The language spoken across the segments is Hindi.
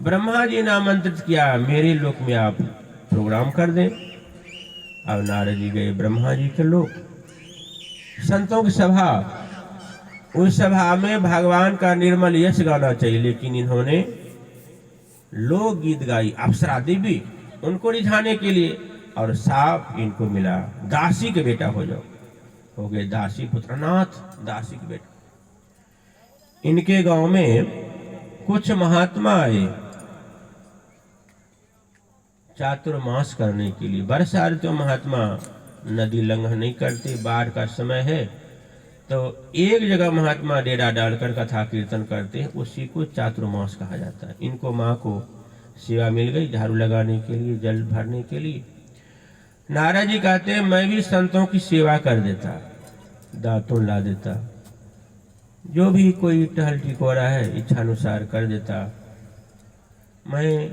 ब्रह्मा जी ने आमंत्रित किया, मेरे लोक में आप प्रोग्राम कर दें। अब नारद जी गए ब्रह्मा जी के लोक, संतों की सभा, उस सभा में भगवान का निर्मल यश गाना चाहिए, लेकिन इन्होंने लोकगीत गाई। अप्सरा देवी उनको रिझाने के लिए, और साफ इनको मिला, दासी के बेटा हो जाओ, हो गए दासी पुत्रनाथ, दासी के बेटा। इनके गांव में कुछ महात्मा आए चातुर्मास करने के लिए। वर्षा ऋतु महात्मा नदी लंघन नहीं करते, बाढ़ का समय है, तो एक जगह महात्मा डेरा डालकर कथा कीर्तन करते हैं, उसी को चातुर्मास कहा जाता है। इनको माँ को सेवा मिल गई झाड़ू लगाने के लिए, जल भरने के लिए। नारद जी कहते हैं, मैं भी संतों की सेवा कर देता, दातुन ला देता, जो भी कोई टहल टिकोरा है इच्छानुसार कर देता। मैं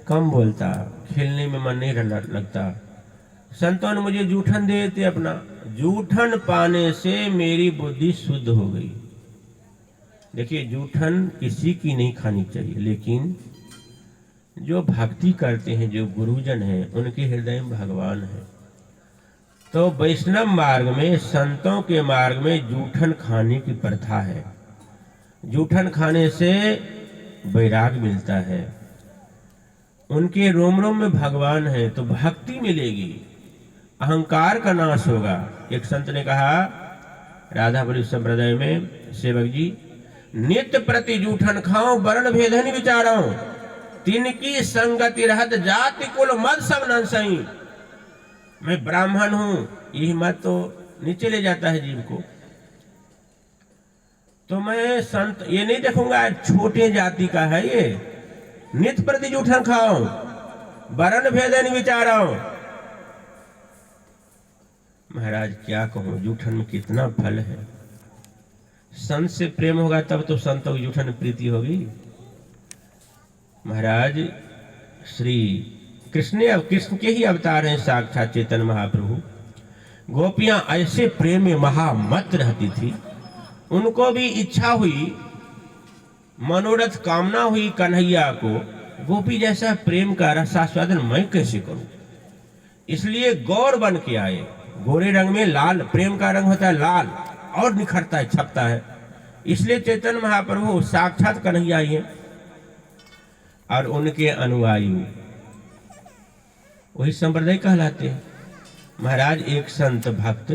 कम बोलता, खेलने में मन नहीं लगता। संतों ने मुझे जूठन दे देते अपना, जूठन पाने से मेरी बुद्धि शुद्ध हो गई। देखिए, जूठन किसी की नहीं खानी चाहिए, लेकिन जो भक्ति करते हैं, जो गुरुजन हैं, उनके हृदय में भगवान है। तो वैष्णव मार्ग में, संतों के मार्ग में जूठन खाने की प्रथा है। जूठन खाने से वैराग मिलता है, उनके रोम रोम में भगवान है, तो भक्ति मिलेगी, अहंकार का नाश होगा। एक संत ने कहा राधापुरी संप्रदाय में, सेवक जी, नित्य प्रति जूठन खाओ, वर्ण भेदन विचारो, तिनकी संगति रहत जाति कुल मत सब न सही। मैं ब्राह्मण हूं, यही मत तो नीचे ले जाता है जीव को। तो मैं संत ये नहीं देखूंगा छोटे जाति का है ये, नित्य प्रति जूठन खाओ, वर्ण भेदन विचारो। महाराज क्या कहूं, जूठन में कितना फल है। संत से प्रेम होगा तब तो संतों की जूठन में प्रीति होगी। महाराज श्री कृष्ण के ही अवतार हैं, साक्षात चैतन्य महाप्रभु। गोपियां ऐसे प्रेम में महामत रहती थी, उनको भी इच्छा हुई, मनोरथ कामना हुई कन्हैया को गोपी जैसा प्रेम का रसास्वादन मैं कैसे करूं। इसलिए गौर बन के आए। गोरे रंग में लाल, प्रेम का रंग होता है लाल, और निखरता है, छपता है। इसलिए चैतन्य महाप्रभु साक्षात कन्हैया ही है, और उनके अनुयायी वही संप्रदाय कहलाते हैं। महाराज एक संत भक्त,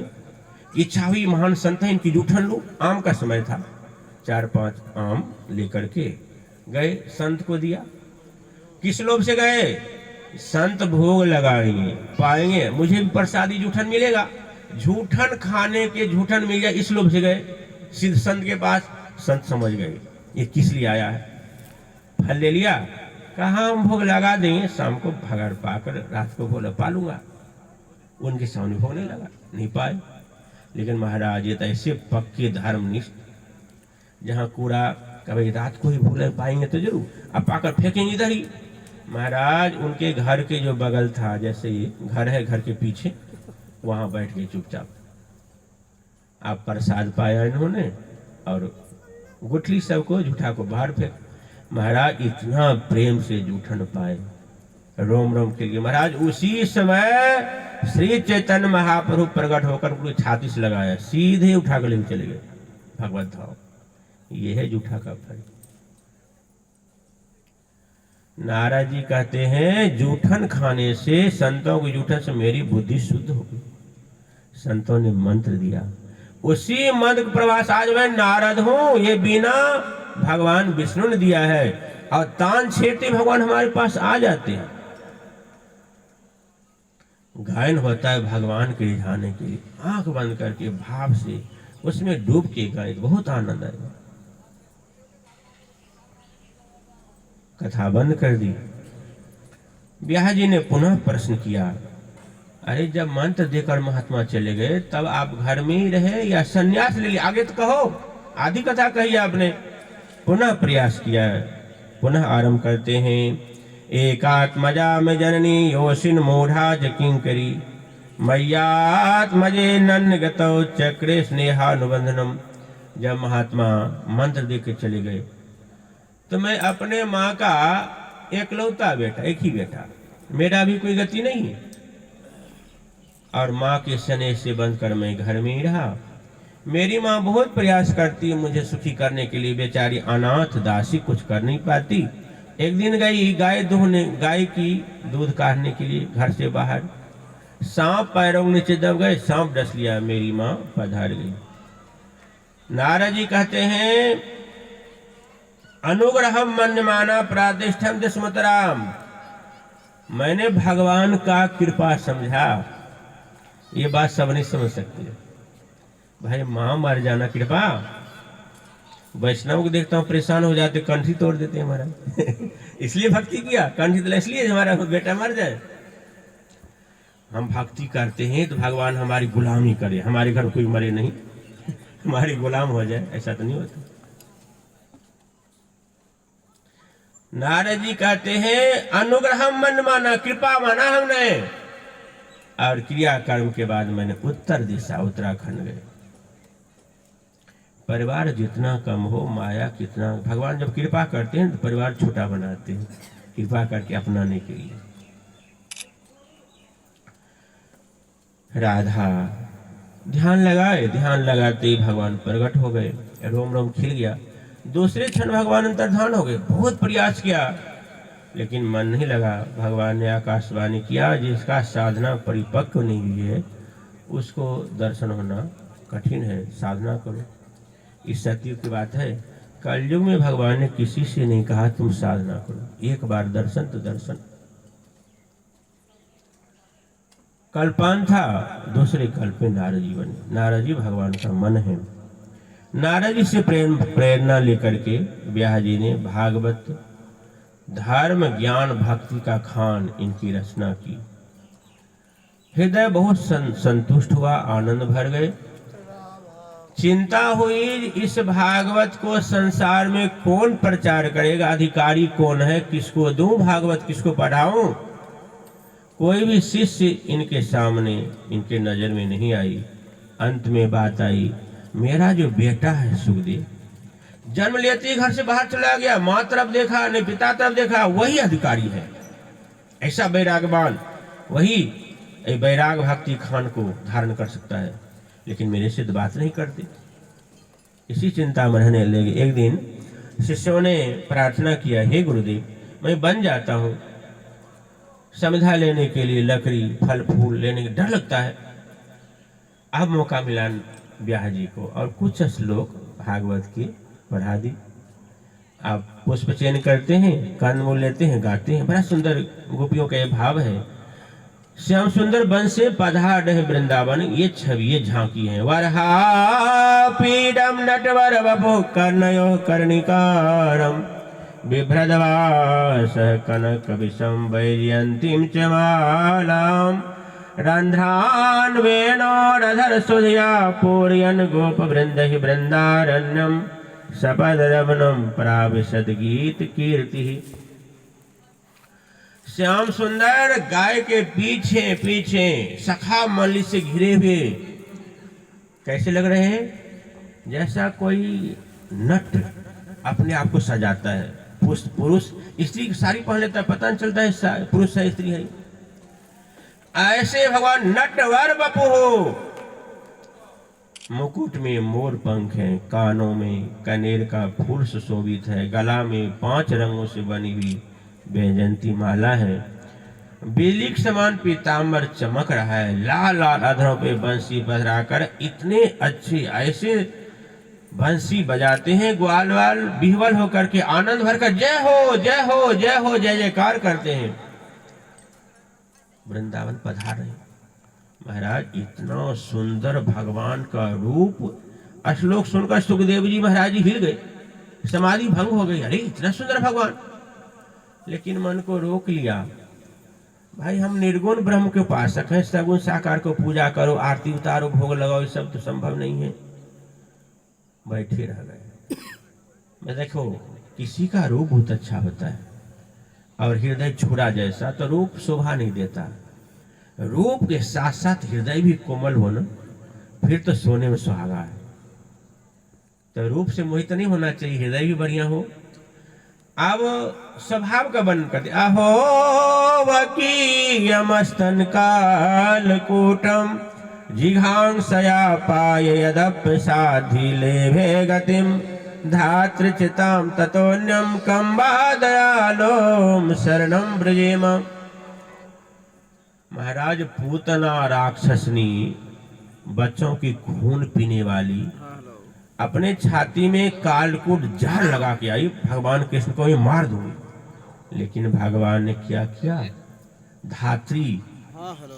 इच्छा हुई महान संत है, इनकी जूठन लूं। आम का समय था, 4-5 आम लेकर के गए, संत को दिया। किस लोभ से गए? संत भोग लगाएंगे, पाएंगे, मुझे भी प्रसादी जूठन मिलेगा, जूठन खाने के जूठन मिल जाए, इस लोभ से गए सिद्ध संत के पास। संत समझ गए ये किस लिए आया है, फल ले लिया, कहा हम भोग लगा देंगे, शाम को भगर पाकर रात को भोग पालूंगा। उनके सामने भोग नहीं लगा, नहीं पाए। लेकिन महाराज ये तो ऐसे पक्के धर्मनिष्ठ, जहाँ कूड़ा कभी रात को ही भूल पाएंगे तो जरूर, अब पाकर फेंकेंगे इधर ही। महाराज उनके घर के जो बगल था, जैसे ये घर है, घर के पीछे, वहां बैठ के चुपचाप आप प्रसाद पाया इन्होंने, और गुठली सबको झूठा को बाहर फेंक। महाराज इतना प्रेम से जूठन पाए, रोम रोम के लिए। महाराज उसी समय श्री चैतन्य महाप्रभु प्रकट होकर उनको छाती से लगाया, सीधे उठा कर लेकर चले गए भगवत भाव। ये है जूठा का फल। नारद जी कहते हैं, जूठन खाने से, संतों की जूठन से मेरी बुद्धि शुद्ध हो गई। संतों ने मंत्र दिया, उसी मंत्र प्रभास आज मैं नारद हूं, ये बिना भगवान विष्णु ने दिया है, और तान छेड़ते भगवान हमारे पास आ जाते हैं। गायन होता है भगवान के रिझाने के लिए, आंख बंद करके भाव से उसमें डूब के गाए, बहुत आनंद आएगा। कथा बंद कर दी। ब्याह जी ने पुनः प्रश्न किया, अरे जब मंत्र देकर महात्मा चले गए, तब आप घर में ही रहे या संन्यास ले लिया? आगे तो कहो, आधी कथा कही आपने। पुनः प्रयास किया, पुनः आरंभ करते हैं। एकात्मजा में जननी योशिन मूढ़ा जकिंकरी, मैयात्मजे नन्न गतौ चक्रे स्नेहानुबंधनम। जब महात्मा मंत्र दे के चले गए, तो मैं अपने माँ का एकलौता बेटा, एक ही बेटा, मेरा भी कोई गति नहीं है। और माँ के स्नेह से बनकर मैं घर में ही रहा। मेरी माँ बहुत प्रयास करती है मुझे सुखी करने के लिए, बेचारी अनाथ दासी कुछ कर नहीं पाती। एक दिन गई गाय दूहने, गाय की दूध काटने के लिए घर से बाहर, सांप पैरों के नीचे दब गए, सांप डस लिया, मेरी माँ पधार गई। नारद जी कहते हैं अनुग्रहम मन्यमाना प्रातिष्ठम दस्मतराम, मैंने भगवान का कृपा समझा। ये बात सब नहीं समझ सकती है भाई, मां मर जाना कृपा। वैष्णव को देखता हूँ परेशान हो जाते, कंठी तोड़ देते हैं हमारा इसलिए भक्ति किया, कंठी तो इसलिए हमारा बेटा मर जाए। हम भक्ति करते हैं तो भगवान हमारी गुलामी करे, हमारे घर कोई मरे नहीं हमारी गुलाम हो जाए, ऐसा तो नहीं होता। नारद जी कहते हैं अनुग्रहम मन माना, कृपा माना हमने, और क्रिया कर्म के बाद मैंने उत्तर दिशा उत्तराखंड गए। परिवार जितना कम हो, माया कितना, भगवान जब कृपा करते हैं तो परिवार छोटा बनाते हैं, कृपा करके अपनाने के लिए। राधा ध्यान लगाए, ध्यान लगाते ही भगवान प्रकट हो गए, रोम रोम खिल गया। दूसरे क्षण भगवान अंतर्धान हो गए। बहुत प्रयास किया लेकिन मन नहीं लगा। भगवान ने आकाशवाणी किया, जिसका साधना परिपक्व नहीं हुई है उसको दर्शन होना कठिन है, साधना करो। इस सत्य की बात है। कलयुग में भगवान ने किसी से नहीं कहा तुम साधना करो, एक बार दर्शन तो दर्शन। कल्पान था, दूसरे कल्प में नारद जी बने। नारद जी भगवान का मन है। नारद जी से प्रेरणा लेकर के व्यास जी ने भागवत, धर्म, ज्ञान, भक्ति का खान इनकी रचना की। हृदय बहुत संतुष्ट हुआ, आनंद भर गए। चिंता हुई इस भागवत को संसार में कौन प्रचार करेगा, अधिकारी कौन है, किसको दूं भागवत, किसको पढ़ाऊं। कोई भी शिष्य इनके सामने, इनके नजर में नहीं आई। अंत में बात आई, मेरा जो बेटा है सुखदेव, जन्म लेते ही घर से बाहर चला गया, माँ तरफ देखा नहीं पिता तरफ देखा, वही अधिकारी है। ऐसा बैरागवान, वही बैराग भक्ति खान को धारण कर सकता है। लेकिन मेरे से तो बात नहीं करते। इसी चिंता में रहने लगे। एक दिन शिष्यों ने प्रार्थना किया, हे गुरुदेव मैं बन जाता हूँ, समझा लेने के लिए लकड़ी फल फूल लेने का डर लगता है। अब मौका मिला व्यास जी को और कुछ श्लोक भागवत की पढ़ा दी। आप पुष्प चयन करते हैं, कंदमूल लेते हैं, गाते हैं। बड़ा सुंदर गोपियों का ये भाव है। श्याम सुंदर वन से पधार रहे वृंदावन, ये छवि, ये झांकी है। वरहा पीडम नटवर वपु कर्णयो कर्णिकारम बिभ्रदवास कनक विषम वैजयंतीम च मालाम रंध्रान वेणोरधर सुधया पूर्यन गोप वृंद ही वृंदारण्यम सपद रमनम प्राविशद गीत कीर्ति। श्याम सुंदर गाय के पीछे पीछे सखा मल्ली से घिरे हुए कैसे लग रहे हैं, जैसा कोई नट अपने आप को सजाता है। पुरुष स्त्री की साड़ी पहन लेता है, पता नहीं चलता है पुरुष है स्त्री है। ऐसे भगवान नटवर बपू हो। मुकुट में मोर पंख है, कानों में कनेर का फूल सुशोभित है, गला में 5 रंगों से बनी हुई वैजयंती माला है, बेली के समान पीताम्बर चमक रहा है, लाल लाल अधरों पे बंसी बजराकर इतने अच्छे ऐसे बंसी बजाते हैं, ग्वाल वाल बिहवल होकर के आनंद भरकर जय हो जय हो जय हो जय जयकार करते हैं। वृंदावन पधार रहे महाराज, इतना सुंदर भगवान का रूप। श्लोक सुनकर सुखदेव जी महाराज जी हिल गए, समाधि भंग हो गई। अरे इतना सुंदर भगवान, लेकिन मन को रोक लिया। भाई हम निर्गुण ब्रह्म के उपासक हैं, सगुण साकार को पूजा करो, आरती उतारो, भोग लगाओ, ये सब तो संभव नहीं है। बैठे रह गए। मैं देखो किसी का रूप बहुत अच्छा होता है और हृदय छुरा जैसा, तो रूप शोभा नहीं देता। रूप के साथ साथ हृदय भी कोमल हो ना, फिर तो सोने में सुहागा है। तो रूप से मोहित नहीं होना चाहिए, हृदय भी बढ़िया हो। अब स्वभाव का वर्णन करते, अहो वकीयमस्तन कालकूटम जिघांसया पाय यदप्यसाधि लेभे गतिम धातृचितां ततोन्यम कंबा दयालोम शरणम ब्रजेम। महाराज पूतना राक्षसनी, बच्चों की खून पीने वाली, अपने छाती में कालकूट जहर लगा के आई, भगवान कृष्ण को ये मार दूंगी। लेकिन भगवान ने क्या किया, धात्री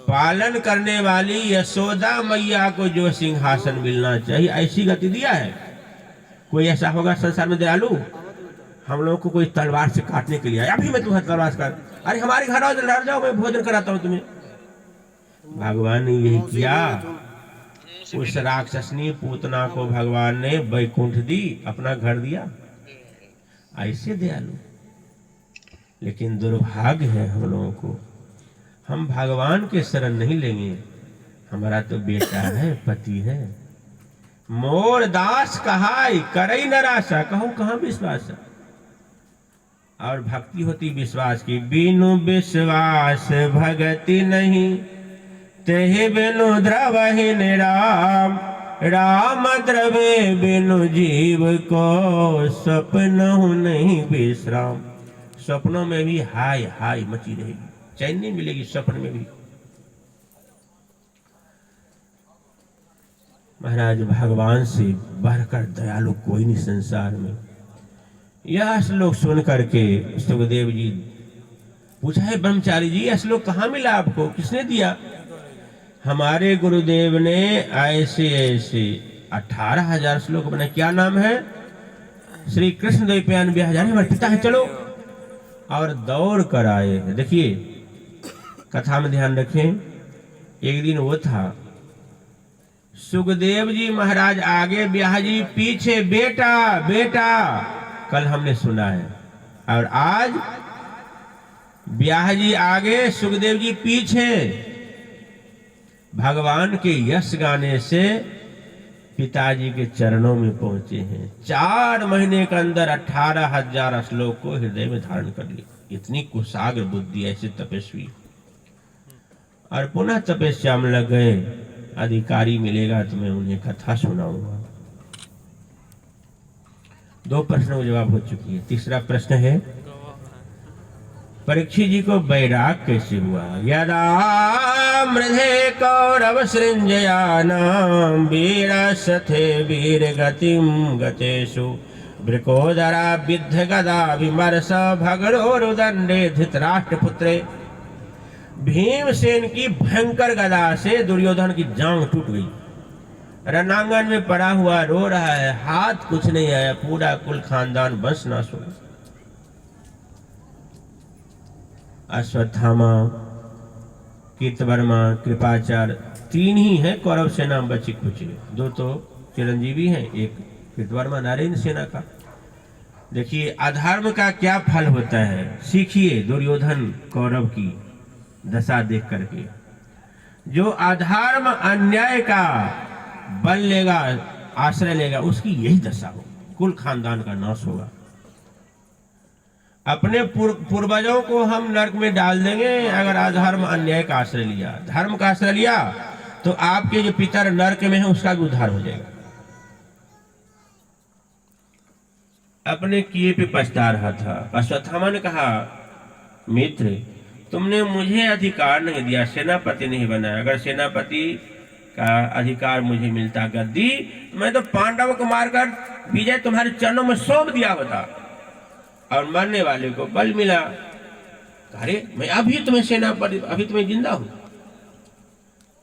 पालन करने वाली यशोदा मैया को जो सिंहासन मिलना चाहिए ऐसी गति दिया है। कोई ऐसा होगा संसार में दयालु, हम लोगों को कोई तलवार से काटने के लिए आया, अभी मैं तुम्हें तलवार से काट, अरे हमारे घर आओ, जाओ, मैं भोजन कराता हूं तुम्हें। भगवान ने यही किया। उस राक्षसनी पूतना को भगवान ने वैकुंठ दी, अपना घर दिया, ऐसे दयालु। लेकिन दुर्भाग्य है हम लोगों को, हम भगवान के शरण नहीं लेंगे। हमारा तो बेटा है, पति है, मोर दास कहाई करई नराशा, कहूं कहां विश्वास। और भक्ति होती विश्वास की, बिनु विश्वास भगति नहीं, तेहि बिनु द्रवहि निराम, राम द्रवे बिनु जीव को सपनहु नहीं विश्राम। सपनों में भी हाय हाय मची रहेगी, चैन नहीं मिलेगी सपन में भी। महाराज भगवान से बढ़कर दयालु कोई नहीं संसार में। यह श्लोक सुन करके सुखदेव जी पूछा, है ब्रह्मचारी जी यह श्लोक कहाँ मिला आपको, किसने दिया? हमारे गुरुदेव ने ऐसे ऐसे 18,000 श्लोक बनाए। क्या नाम है? श्री कृष्ण द्वैपायन बिहारी हमारे पिता है, चलो। और दौड़ कर आए। देखिए कथा में ध्यान रखें, एक दिन वो था, सुखदेव जी महाराज आगे, ब्याह जी पीछे, बेटा बेटा, कल हमने सुना है। और आज ब्याह जी आगे, सुखदेव जी पीछे। भगवान के यश गाने से पिताजी के चरणों में पहुंचे हैं। 4 महीने के अंदर 18,000 श्लोक को हृदय में धारण कर लिया। इतनी कुशाग्र बुद्धि ऐसे तपस्वी। और पुनः तपस्या में लग गए। अधिकारी मिलेगा तो मैं उन्हें कथा सुनाऊंगा। 2 प्रश्नों का जवाब हो चुकी है। तीसरा प्रश्न है, परीक्षित जी को वैराग कैसे हुआ? यदा मृधे कौरव सृंजयानाम वीरसथे वीर गतिम गतेषु वृकोदरा विद्ध गदा विमर्श भगड़ोरुदंडे धृतराष्ट्र पुत्रे। भीमसेन की भयंकर गदा से दुर्योधन की जांग टूट गई। रणांगन में पड़ा हुआ रो रहा है, हाथ कुछ नहीं आया, पूरा कुल खानदान बस नाश हो गया। अश्वत्थामा, कीर्तवर्मा, कृपाचार्य 3 ही हैं कौरव सेना में बचे खुचे। 2 तो चिरंजीवी हैं, एक कीर्तवर्मा नारायण सेना का। देखिए अधर्म का क्या फल होता है, सीखिए दुर्योधन कौरव की दशा देख करके। जो अधर्म अन्याय का बल लेगा, आश्रय लेगा, उसकी यही दशा हो, कुल खानदान का नाश होगा। अपने पूर्वजों को हम नरक में डाल देंगे अगर अधर्म अन्याय का आश्रय लिया। धर्म का आश्रय लिया तो आपके जो पितर नरक में है उसका भी उद्धार हो जाएगा। अपने किए पे पछता रहा था। अश्वत्थामा ने कहा, मित्र तुमने मुझे अधिकार नहीं दिया, सेनापति नहीं बनाया। अगर सेनापति का अधिकार मुझे मिलता, गद्दी, मैं तो पांडवों को मारकर विजय तुम्हारे चरणों में सौंप दिया होता और मरने वाले को बल मिला। अरे मैं अभी तुम्हें सेनापति, अभी तुम्हें जिंदा हूं।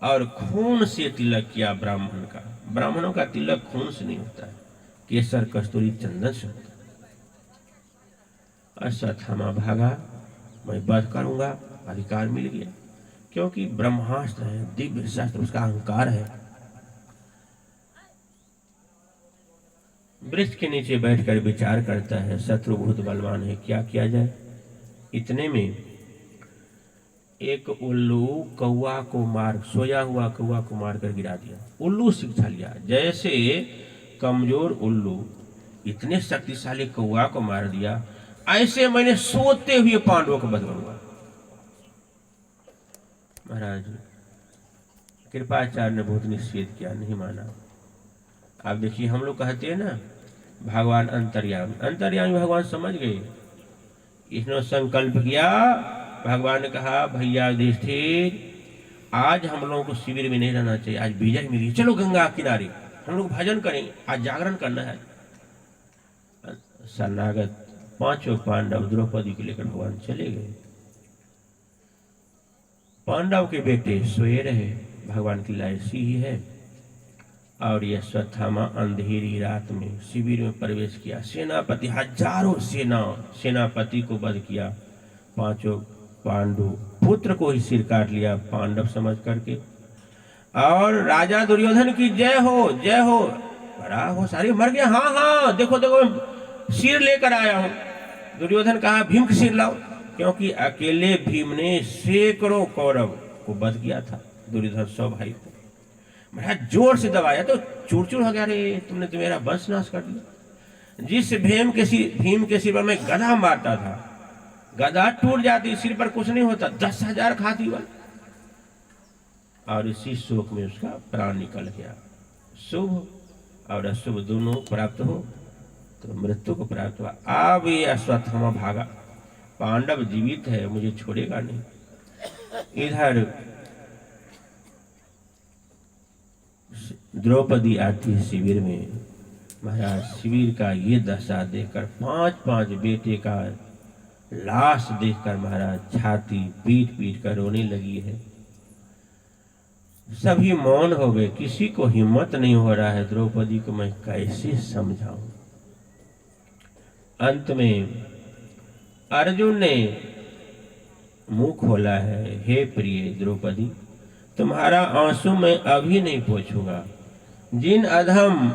और खून से तिलक किया ब्राह्मण का। ब्राह्मणों का तिलक खून से नहीं होता है, केसर कस्तूरी चंदन से होता है। अश्वत्थामा भागा, मैं वध करूंगा, अधिकार मिल गया, क्योंकि ब्रह्मास्त्र है, दिव्य शस्त्र, उसका अहंकार है। वृक्ष के नीचे बैठकर विचार करता है, शत्रु बहुत बलवान है, क्या किया जाए। इतने में एक उल्लू कौआ को मार, सोया हुआ कौआ को मारकर गिरा दिया। उल्लू शिक्षा लिया, जैसे कमजोर उल्लू इतने शक्तिशाली कौआ को मार दिया। ऐसे मैंने सोते हुए पांडवों को वध करूंगा। महाराज कृपाचार्य ने बहुत निषेध किया, नहीं माना। आप देखिए, हम लोग कहते हैं ना भगवान अंतर्यामी, अंतर्यामी भगवान समझ गए। इसने संकल्प किया, भगवान ने कहा भैया युधिष्ठिर, आज हम लोगों को शिविर में नहीं रहना चाहिए, आज विजय मिली, चलो गंगा किनारे हम लोग भजन करेंगे, आज जागरण करना है। शरणागत पांचों पांडव द्रौपदी को लेकर भगवान चले गए। पांडव के बेटे सोए रहे, भगवान की लायसी ही है। और यह अश्वत्थामा अंधेरी रात में शिविर में प्रवेश किया। सेनापति हजारों सेनापति को वध किया। पांचों पांडु पुत्र को ही सिर काट लिया पांडव समझ करके। और राजा दुर्योधन की जय हो जय हो, बड़ा हो सारी मर गया। हाँ हाँ देखो देखो सिर लेकर आया हूं। दुर्योधन कहा भीम का सिर लाओ, क्योंकि अकेले भीम ने सैकड़ों कौरव को वध किया था। दुर्योधन 100 भाई को बड़ा जोर से दबाया तो चूर चूर हो गया। रे तुमने तो मेरा वंश नाश कर दिया। जिस भीम के सिर पर मैं गधा मारता था, गधा टूट जाती, सिर पर कुछ नहीं होता, 10,000 खाती बल। और इसी शोक में उसका प्राण निकल गया। शुभ और अशुभ दोनों प्राप्त हो तो मृत्यु को प्राप्त हुआ। अब ये अश्वत्थामा भागा, पांडव जीवित है, मुझे छोड़ेगा नहीं। इधर द्रौपदी आती है शिविर में। महाराज शिविर का ये दशा देखकर 5-5 बेटे का लाश देखकर महाराज छाती पीट पीट कर रोने लगी है। सभी मौन हो गए, किसी को हिम्मत नहीं हो रहा है द्रौपदी को मैं कैसे समझाऊं। अंत में अर्जुन ने मुंह खोला है, हे प्रिय द्रौपदी, तुम्हारा आंसू मैं अभी नहीं पोंछूंगा। जिन अधम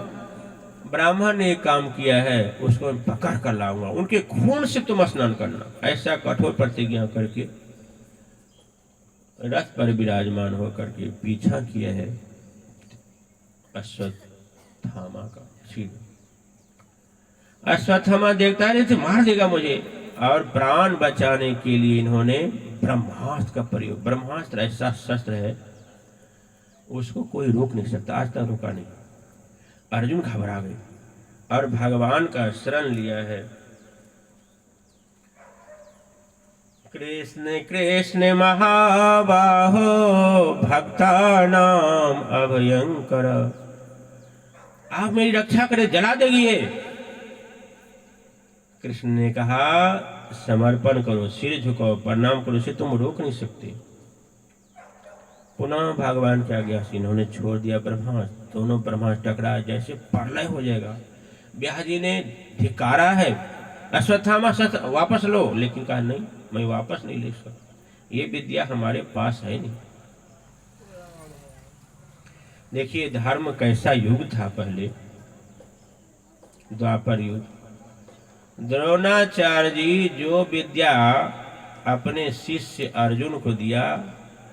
ब्राह्मण ने काम किया है उसको मैं पकड़ कर लाऊंगा, उनके खून से तुम स्नान करना। ऐसा कठोर प्रतिज्ञा करके रथ पर विराजमान होकर के पीछा किया है अश्वत्थामा का शिव। अश्वत्थामा देखता है तो मार देगा मुझे, और प्राण बचाने के लिए इन्होंने ब्रह्मास्त्र का प्रयोग। ब्रह्मास्त्र ऐसा शस्त्र है उसको कोई रोक नहीं सकता, आज तक रोका नहीं। अर्जुन घबरा गए और भगवान का शरण लिया है। कृष्ण कृष्ण महाबाहो भक्तानाम अभयंकर, आप मेरी रक्षा करें, जला देगी ये। कृष्ण ने कहा समर्पण करो, सिर झुकाओ, प्रणाम करो, इसे तुम रोक नहीं सकते। पुनः भगवान की आज्ञा से इन्होंने छोड़ दिया ब्रह्मास्त्र। दोनों ब्रह्मास्त्र टकरा जैसे प्रलय हो जाएगा। ब्याह जी ने धिकारा है, अश्वत्थामा शस्त्र वापस लो, लेकिन कहा नहीं, मैं वापस नहीं ले सकता, ये विद्या हमारे पास है नहीं। देखिए धर्म कैसा युग था पहले, द्वापर युग। द्रोणाचार्य जी जो विद्या अपने शिष्य अर्जुन को दिया,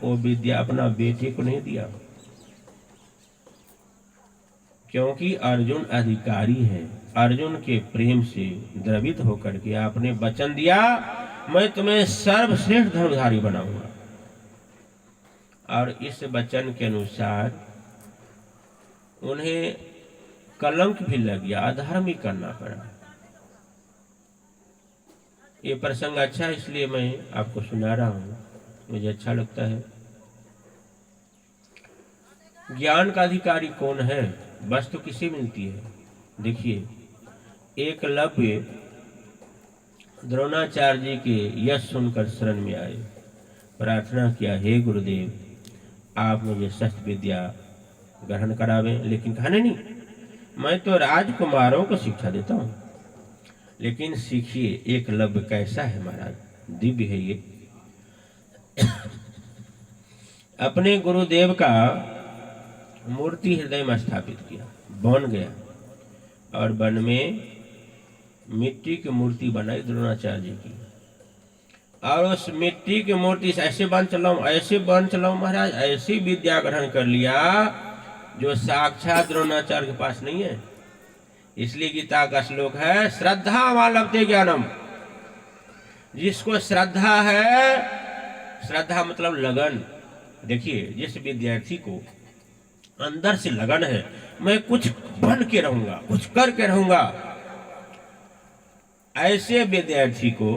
वो विद्या अपना बेटे को नहीं दिया, क्योंकि अर्जुन अधिकारी है। अर्जुन के प्रेम से द्रवित होकर के आपने वचन दिया मैं तुम्हें सर्वश्रेष्ठ धर्मधारी बनाऊंगा, और इस वचन के अनुसार उन्हें कलंक भी लग गया, अधर्म ही करना पड़ा। ये प्रसंग अच्छा है इसलिए मैं आपको सुना रहा हूं, मुझे अच्छा लगता है। ज्ञान का अधिकारी कौन है, वस्तु किसे मिलती है। देखिए एकलव्य द्रोणाचार्य जी के यश सुनकर शरण में आए, प्रार्थना किया हे गुरुदेव आप मुझे शस्त्र विद्या ग्रहण करावें। लेकिन कहा नहीं, मैं तो राजकुमारों को शिक्षा देता हूँ। लेकिन सीखिए एकलव्य कैसा है महाराज, दिव्य है ये। अपने गुरुदेव का मूर्ति हृदय में स्थापित किया, बन गया, और वन में मिट्टी की मूर्ति बनाई द्रोणाचार्य जी की, और उस मिट्टी की मूर्ति से ऐसे बन चलाऊं महाराज, ऐसी विद्या ग्रहण कर लिया जो साक्षात द्रोणाचार्य के पास नहीं है। इसलिए गीता का श्लोक है श्रद्धा वा लभते ज्ञानम, जिसको श्रद्धा है, श्रद्धा मतलब लगन। देखिए, जिस विद्यार्थी को अंदर से लगन है, मैं कुछ बन के रहूंगा, कुछ करके रहूंगा, ऐसे विद्यार्थी को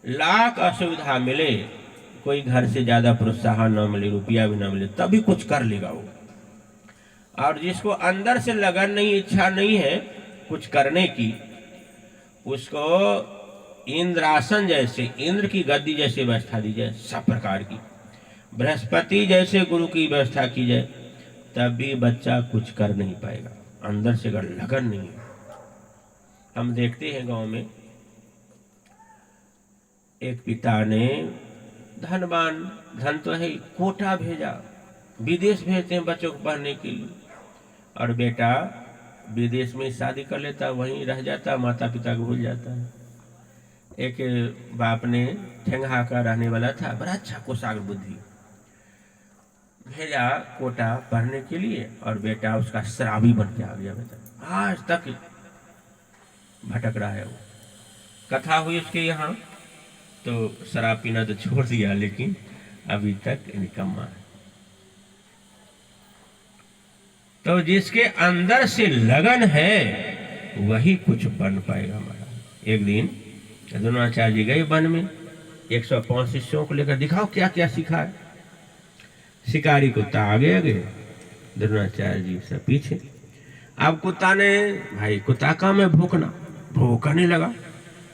लाख असुविधा मिले, कोई घर से ज्यादा प्रोत्साहन न मिले, रुपया भी न मिले, तभी कुछ कर लेगा वो। और जिसको अंदर से लगन नहीं, इच्छा नहीं है कुछ करने की, उसको इंद्रासन जैसे, इंद्र की गद्दी जैसे व्यवस्था दी जाए, सब प्रकार की, बृहस्पति जैसे गुरु की व्यवस्था की जाए, तब भी बच्चा कुछ कर नहीं पाएगा, अंदर से अगर लगन नहीं है। हम देखते हैं गांव में एक पिता ने धनवान, धन तो है, कोटा भेजा, विदेश भेजते हैं बच्चों को पढ़ने के लिए, और बेटा विदेश में शादी कर लेता, वहीं रह जाता, माता पिता को भूल जाता है। एक बाप ने ठेंगा का रहने वाला था, बड़ा अच्छा कोषाग्र बुद्धि, भेजा कोटा पढ़ने के लिए, और बेटा उसका शराबी बन के आ गया। बेटा आज तक भटक रहा है वो। कथा हुई उसके यहाँ, तो शराब पीना तो छोड़ दिया, लेकिन अभी तक निकम्मा है। तो जिसके अंदर से लगन है वही कुछ बन पाएगा महाराज। एक दिन द्रोणाचार्य जी गए वन में, 105 शिष्यों को लेकर, दिखाओ क्या क्या सीखा है। शिकारी कुत्ता आगे आगे, द्रोणाचार्य जी से पीछे। अब कुत्ता ने, भाई कुत्ता काम है भौंकना, भौंकने लगा,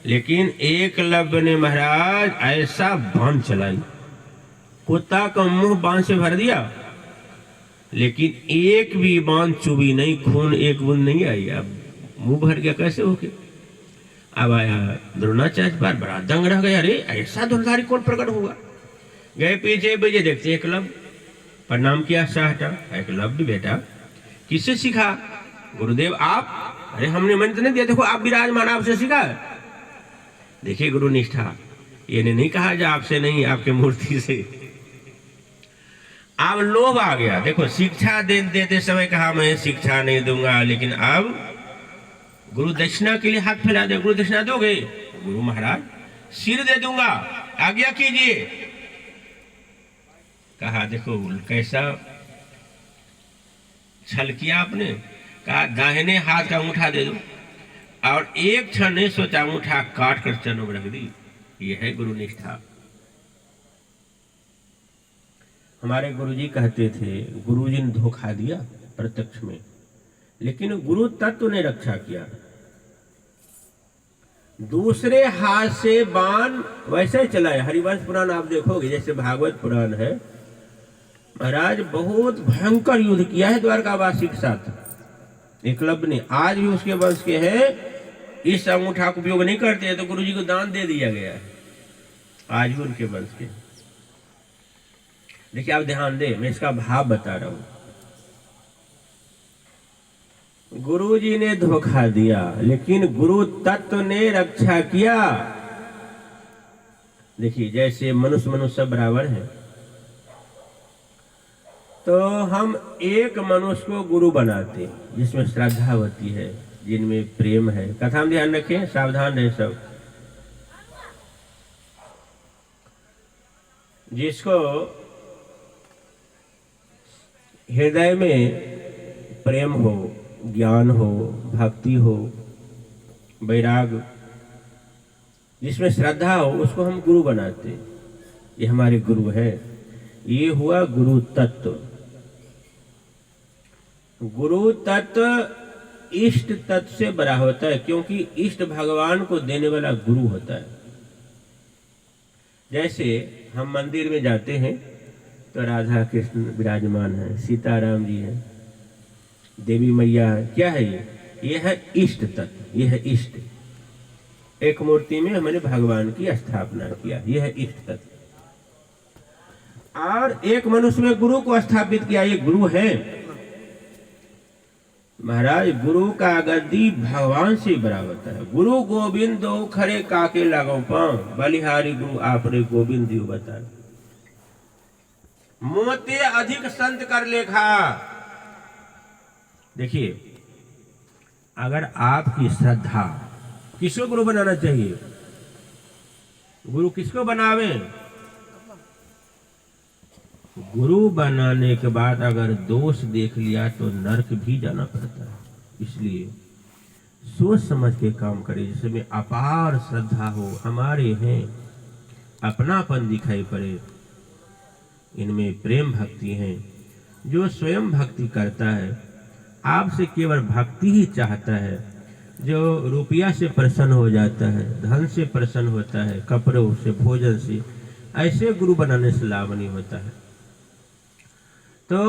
लेकिन एकलव्य ने महाराज ऐसा बांध चलाई, कुत्ता का मुंह बांध से भर दिया, लेकिन एक भी बांध चुभी नहीं, खून एक बूंद नहीं आई। अब मुंह भर गया कैसे होके। अब आया द्रोणाचार्य पर, बड़ा दंग रह गया, अरे ऐसा धुरंधारी कौन प्रकट होगा। गए पीछे बजे, देखते एकलव्य, प्रणाम किया, साहटा। एकलव्य बेटा किससे सीखा? गुरुदेव आप। अरे हमने मन तो नहीं दिया, देखो आप विराजमान, आपसे सीखा। देखिए गुरु निष्ठा, ये नहीं कहा जो आपसे नहीं, आपके मूर्ति से। अब लोभ आ गया, देखो शिक्षा देते समय कहा मैं शिक्षा नहीं दूंगा, लेकिन अब गुरु दक्षिणा के लिए हाथ फैला दे। गुरु दक्षिणा दोगे? गुरु महाराज सिर दे दूंगा, आज्ञा कीजिए। कहा देखो कैसा छल किया आपने। कहा दाहिने हाथ का अंगूठा दे दो, और एक क्षण नहीं सोचा, अंगूठा काट कर चरणों में रख दी। यह है गुरु निष्ठा। हमारे गुरुजी कहते थे, गुरुजी ने धोखा दिया प्रत्यक्ष में, लेकिन गुरु तत्व ने रक्षा किया। दूसरे हाथ से बाण वैसे चलाए। हरिवंश पुराण आप देखोगे, जैसे भागवत पुराण है, महाराज बहुत भयंकर युद्ध किया है द्वारकावासी के साथ एकलव्य ने। आज भी उसके वंश के हैं, इस अंगूठा का उपयोग नहीं करते हैं, तो गुरुजी को दान दे दिया गया है, आज भी उनके वंश के। देखिए आप ध्यान दें, मैं इसका भाव बता रहा हूं। गुरुजी ने धोखा दिया, लेकिन गुरु तत्व ने रक्षा किया। देखिए जैसे मनुष्य सब बराबर है, तो हम एक मनुष्य को गुरु बनाते जिसमें श्रद्धा होती है, जिनमें प्रेम है। कथा में ध्यान रखें, सावधान रहे सब। जिसको हृदय में प्रेम हो, ज्ञान हो, भक्ति हो, वैराग, जिसमें श्रद्धा हो, उसको हम गुरु बनाते। ये हमारे गुरु है। ये हुआ गुरु तत्व। गुरु तत्व इष्ट तत्व से बड़ा होता है, क्योंकि इष्ट भगवान को देने वाला गुरु होता है। जैसे हम मंदिर में जाते हैं तो राधा कृष्ण विराजमान है, सीताराम जी है, देवी मैया है। क्या है ये है इष्ट तत्व, ये है इष्ट। एक मूर्ति में हमने भगवान की स्थापना किया, यह है इष्ट तत्व। और एक मनुष्य में गुरु को स्थापित किया, ये गुरु है। महाराज गुरु का गद्दी भगवान से बराबर है। गुरु गोविंद दो खरे काके लागो पांव, बलिहारी गुरु आपने गोविंद दियो बताए। मोते अधिक संत कर लेखा। देखिए अगर आपकी श्रद्धा, किसको गुरु बनाना चाहिए? गुरु किसको बनावे? गुरु बनाने के बाद अगर दोष देख लिया तो नरक भी जाना पड़ता है। इसलिए सोच समझ के काम करें, जिसमें अपार श्रद्धा हो, हमारे हैं, अपनापन दिखाई पड़े, इनमें प्रेम भक्ति है। जो स्वयं भक्ति करता है, आपसे केवल भक्ति ही चाहता है, जो रुपया से प्रसन्न हो जाता है, धन से प्रसन्न होता है, कपड़ों से, भोजन से, ऐसे गुरु बनाने से लाभ नहीं होता है। तो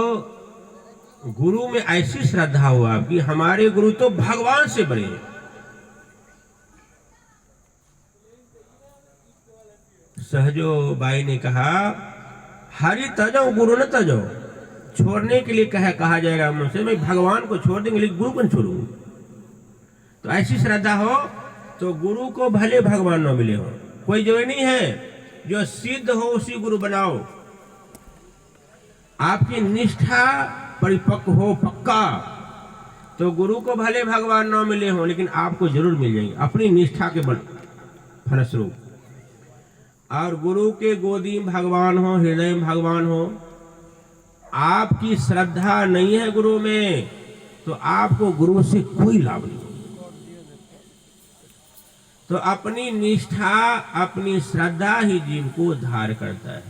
गुरु में ऐसी श्रद्धा हो आपकी, हमारे गुरु तो भगवान से बड़े हैं। सहजो बाई ने कहा, हरि तजो गुरु न तजो। छोड़ने के लिए कहा जाएगा मुझसे, मैं भगवान को छोड़ देंगे लेकिन गुरु को नहीं छोड़ूंगा। तो ऐसी श्रद्धा हो तो गुरु को भले भगवान न मिले हो, कोई जरूरी नहीं है, जो सिद्ध हो उसी गुरु बनाओ। आपकी निष्ठा परिपक्व हो, पक्का, तो गुरु को भले भगवान न मिले हो लेकिन आपको जरूर मिल जाएंगे अपनी निष्ठा के फलस्वरूप। और गुरु के गोदी में भगवान हो, हृदय में भगवान हो, आपकी श्रद्धा नहीं है गुरु में, तो आपको गुरु से कोई लाभ नहीं। तो अपनी निष्ठा, अपनी श्रद्धा ही जीव को उद्धार करता है।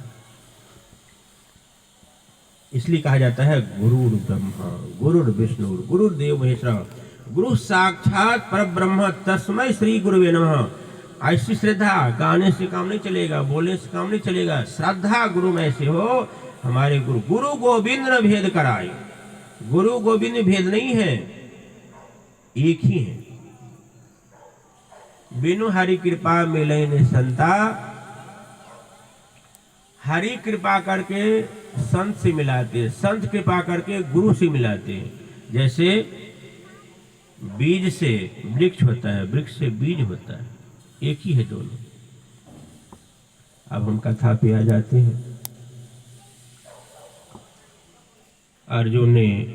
इसलिए कहा जाता है गुरुर् ब्रह्मा गुरुर् विष्णु गुरुर्देव महेश्वर गुरु साक्षात परब्रह्म तस्मै श्री गुरुवे नमः। ऐसी श्रद्धा, गाने से काम नहीं चलेगा, बोलने से काम नहीं चलेगा, श्रद्धा गुरु में ऐसे हो। हमारे गुरु, गुरु गोविंद न भेद कराए, गुरु गोविंद भेद नहीं है, एक ही है। बिनु हरि कृपा मिले न संता, हरि कृपा करके संत से मिलाते, संत कृपा करके गुरु से मिलाते। जैसे बीज से वृक्ष होता है, वृक्ष से बीज होता है, एक ही है दोनों। अब हम कथा पे आ जाते हैं। अर्जुन ने